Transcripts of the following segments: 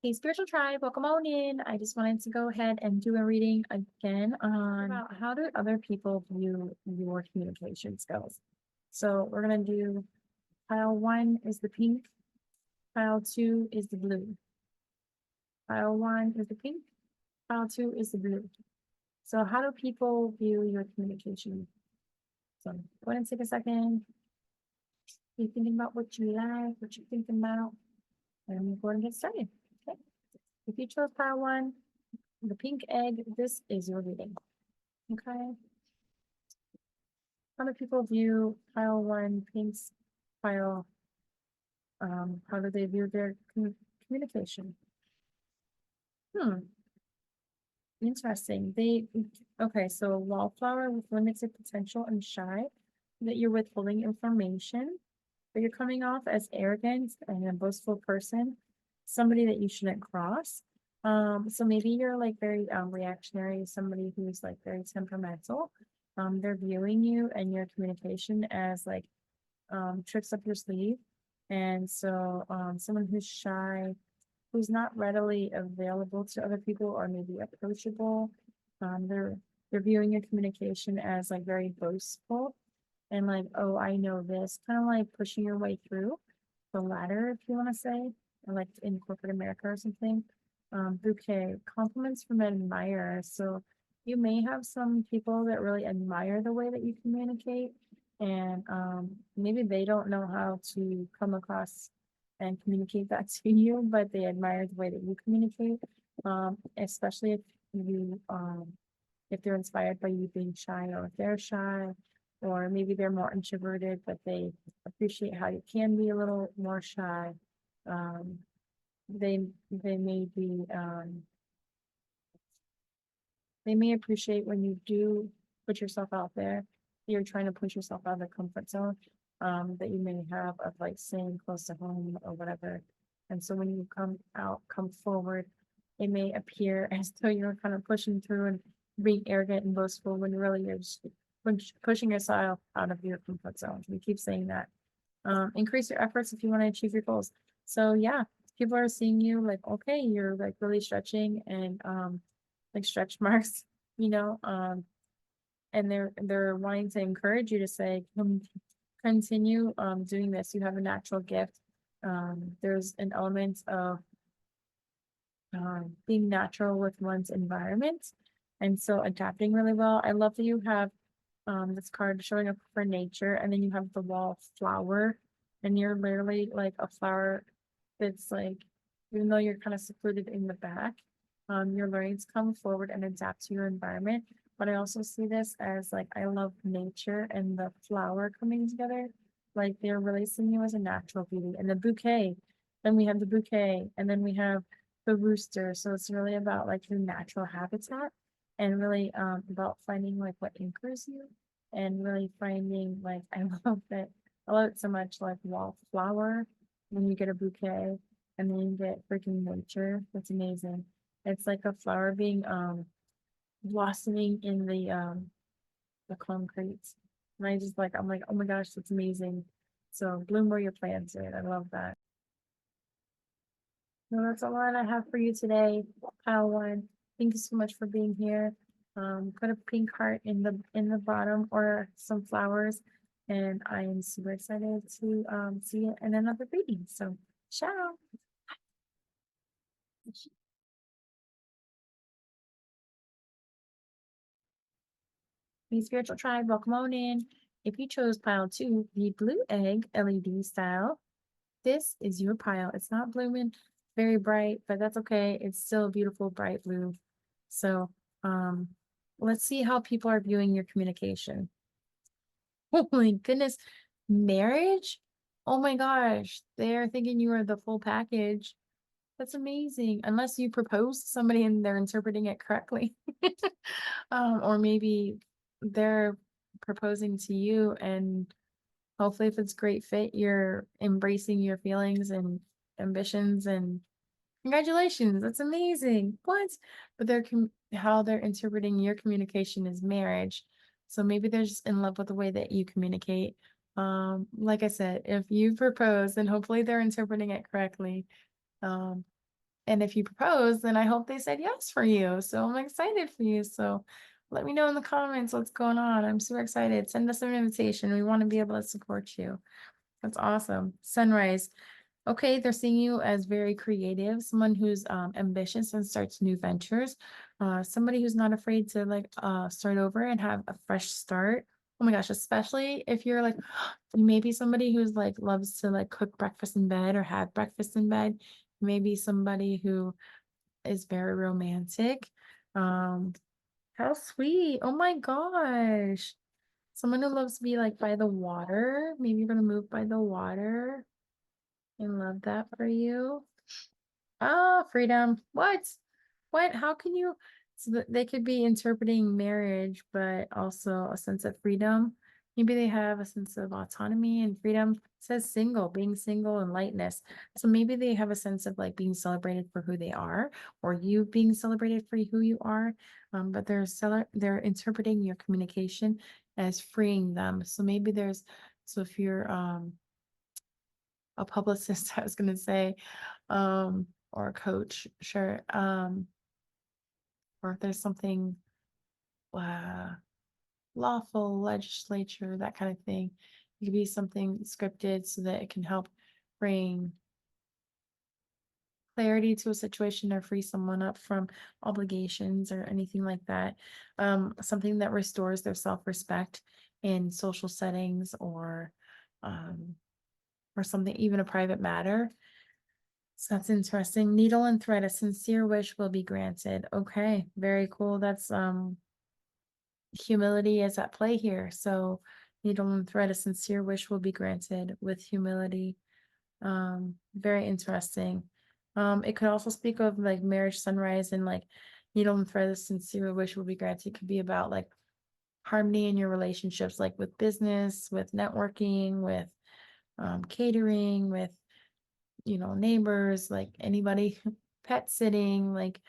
Hey, spiritual tribe, welcome on in. I just wanted to go ahead and do a reading again on about how do other people view your communication skills. So we're gonna do pile one is the pink, pile two is the blue. Pile one is the pink, pile two is the blue. So how do people view your communication? So go ahead and take a second. Be thinking about what you like, what you're thinking about, and we'll go ahead and get started. Okay. If you chose pile one, the pink egg, this is your reading. Okay. How do people view pile one, pink's pile? How do they view their communication? Interesting. Okay, so a wallflower with limited potential and shy, that you're withholding information, but you're coming off as arrogant and a boastful person, somebody that you shouldn't cross. So maybe you're like very reactionary, somebody who's like very temperamental. They're viewing you and your communication as like tricks up your sleeve. And so someone who's shy, who's not readily available to other people or maybe approachable, um, they're they're viewing your communication as like very boastful and like, oh, I know this, kind of like pushing your way through the ladder, if you want to say, or like in corporate America or something. Bouquet, compliments from admirers. So you may have some people that really admire the way that you communicate, and maybe they don't know how to come across and communicate that to you, but they admire the way that you communicate, especially if they're inspired by you being shy, or if they're shy, or maybe they're more introverted, but they appreciate how you can be a little more shy. Um, they they may be they may appreciate when you do put yourself out there. You're trying to push yourself out of the comfort zone that you may have of like staying close to home or whatever. And so when you come forward, it may appear as though you're kind of pushing through and being arrogant and boastful when really you're just pushing yourself out of your comfort zone. We keep saying that. Increase your efforts if you want to achieve your goals. So yeah, people are seeing you like, okay, you're like really stretching and like stretch marks, you know, and they're wanting to encourage you to say, continue doing this. You have a natural gift. There's an element of being natural with one's environment, and so adapting really well. I love that you have this card showing up for nature, and then you have the wallflower, and you're literally like a flower that's like, even though you're kind of secluded in the back, you're learning to come forward and adapt to your environment. But I also see this as like, I love nature and the flower coming together. Like they're really seeing you as a natural beauty. And the bouquet, then we have the bouquet, and then we have the rooster. So it's really about like your natural habitat, and really about finding like what anchors you, and really finding like, I love it so much, like wallflower, when you get a bouquet, and then you get freaking nature. That's amazing. It's like a flower being blossoming in the concrete. And I'm like, oh my gosh, that's amazing. So bloom where your plants are. I love that. No, that's all that I have for you today, pile one. Thank you so much for being here. Put a pink heart in the bottom, or some flowers, and I am super excited to see you in another reading. So ciao. Hey, spiritual tribe, welcome on in. If you chose pile two, the blue egg LED style, this is your pile. It's not blooming very bright, but that's okay. It's still a beautiful bright blue. So um let's see how people are viewing your communication. Oh my goodness. Marriage? Oh my gosh. They're thinking you are the full package. That's amazing. Unless you propose to somebody and they're interpreting it correctly. Or maybe they're proposing to you, and hopefully if it's great fit, you're embracing your feelings and ambitions, and congratulations. That's amazing. What? But how they're interpreting your communication is marriage. So maybe they're just in love with the way that you communicate. Like I said, if you propose, then hopefully they're interpreting it correctly. Um, And if you propose, then I hope they said yes for you. So I'm excited for you. So let me know in the comments what's going on. I'm super excited. Send us an invitation. We want to be able to support you. That's awesome. Sunrise. Okay, they're seeing you as very creative, someone who's ambitious and starts new ventures, somebody who's not afraid to like start over and have a fresh start. Oh my gosh, especially if you're like you may be somebody who's like loves to like cook breakfast in bed or have breakfast in bed. Maybe somebody who is very romantic. Um, how sweet. Oh my gosh. Someone who loves to be like by the water. Maybe you're gonna move by the water. I love that for you. Oh, freedom. What? What? How can you? So that they could be interpreting marriage, but also a sense of freedom. Maybe they have a sense of autonomy and freedom. It says single, being single and lightness. So maybe they have a sense of like being celebrated for who they are, or you being celebrated for who you are. But they're interpreting your communication as freeing them. So maybe there's so if you're a publicist, I was gonna say, or a coach, sure. Or if there's something uh lawful, legislature, that kind of thing. It could be something scripted so that it can help bring clarity to a situation or free someone up from obligations or anything like that. Something that restores their self-respect in social settings um or something, even a private matter. So that's interesting. Needle and thread, a sincere wish will be granted. Okay, very cool. That's humility is at play here. So needle and thread, a sincere wish will be granted with humility. Very interesting. It could also speak of like marriage sunrise and like needle and thread, a sincere wish will be granted. It could be about like harmony in your relationships, like with business, with networking, with catering, with neighbors, like anybody, pet sitting, like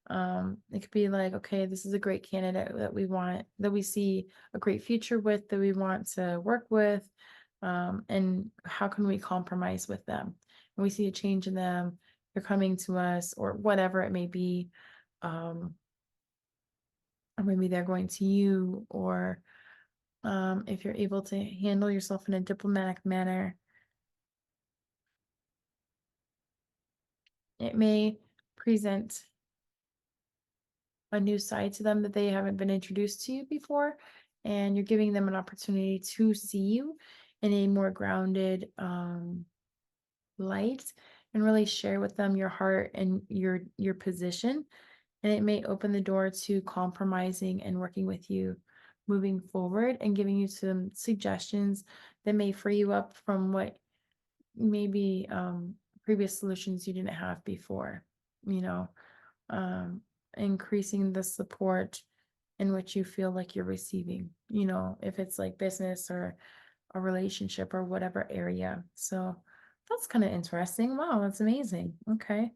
it could be like, okay, this is a great candidate that we want, that we see a great future with, that we want to work with, and how can we compromise with them? And we see a change in them, they're coming to us, or whatever it may be, um, or maybe they're going to you, or if you're able to handle yourself in a diplomatic manner, it may present a new side to them that they haven't been introduced to you before, and you're giving them an opportunity to see you in a more grounded light and really share with them your heart and your position, and it may open the door to compromising and working with you moving forward and giving you some suggestions that may free you up from what maybe previous solutions you didn't have before, you know um, increasing the support in which you feel like you're receiving, if it's like business or a relationship or whatever area. So that's kind of interesting. Wow, that's amazing. Okay.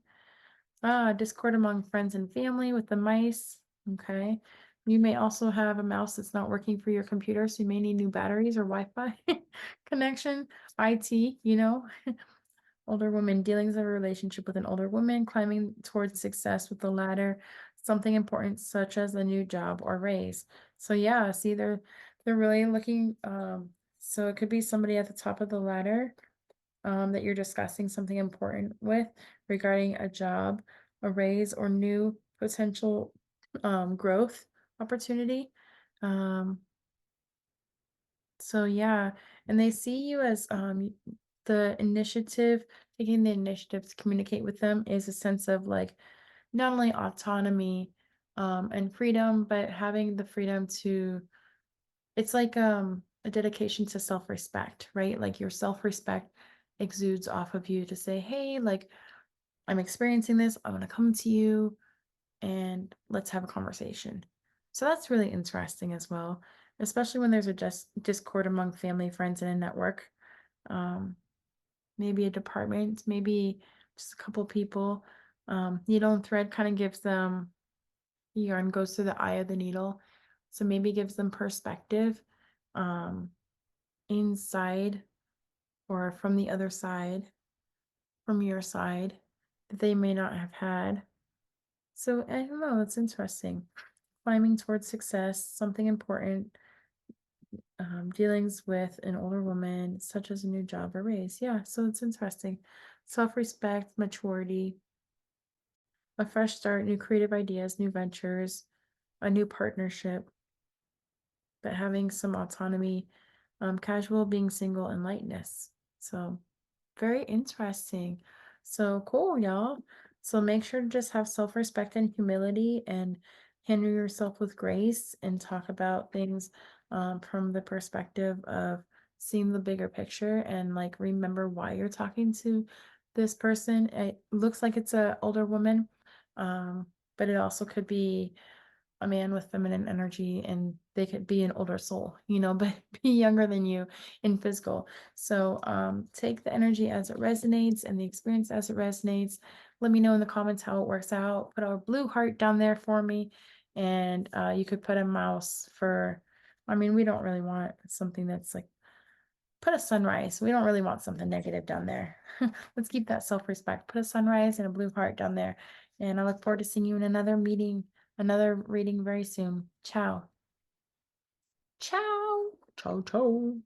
Discord among friends and family with the mice. Okay. You may also have a mouse that's not working for your computer, so you may need new batteries or Wi-Fi connection. IT, older woman, dealings of a relationship with an older woman, climbing towards success with the ladder, something important such as a new job or raise. So yeah, see, they're really looking, so it could be somebody at the top of the ladder that you're discussing something important with regarding a job, a raise, or new potential growth opportunity. Um, so yeah, and they see you as the initiative, taking the initiative to communicate with them is a sense of like not only autonomy and freedom, but having the freedom to, it's like a dedication to self-respect, right? Like your self-respect exudes off of you to say, hey, like I'm experiencing this, I'm gonna come to you and let's have a conversation. So that's really interesting as well, especially when there's a discord among family, friends, and a network. Um, Maybe a department, maybe just a couple people. Needle and thread kind of gives them, yarn goes through the eye of the needle. So maybe gives them perspective um, inside or from the other side, from your side, that they may not have had. So I don't know, it's interesting. Climbing towards success, something important, dealings with an older woman, such as a new job or raise. Yeah, so it's interesting. Self-respect, maturity, a fresh start, new creative ideas, new ventures, a new partnership, but having some autonomy, casual, being single, and lightness. So very interesting. So cool, y'all. So make sure to just have self-respect and humility and handle yourself with grace and talk about things from the perspective of seeing the bigger picture and like remember why you're talking to this person. It looks like it's a older woman, but it also could be a man with feminine energy and they could be an older soul, but be younger than you in physical. So take the energy as it resonates and the experience as it resonates. Let me know in the comments how it works out. Put a blue heart down there for me. And you could put a mouse for, I mean, we don't really want something that's like, put a sunrise. We don't really want something negative down there. Let's keep that self-respect. Put a sunrise and a blue heart down there. And I look forward to seeing you in another meeting, another reading very soon. Ciao. Ciao. Ciao, ciao.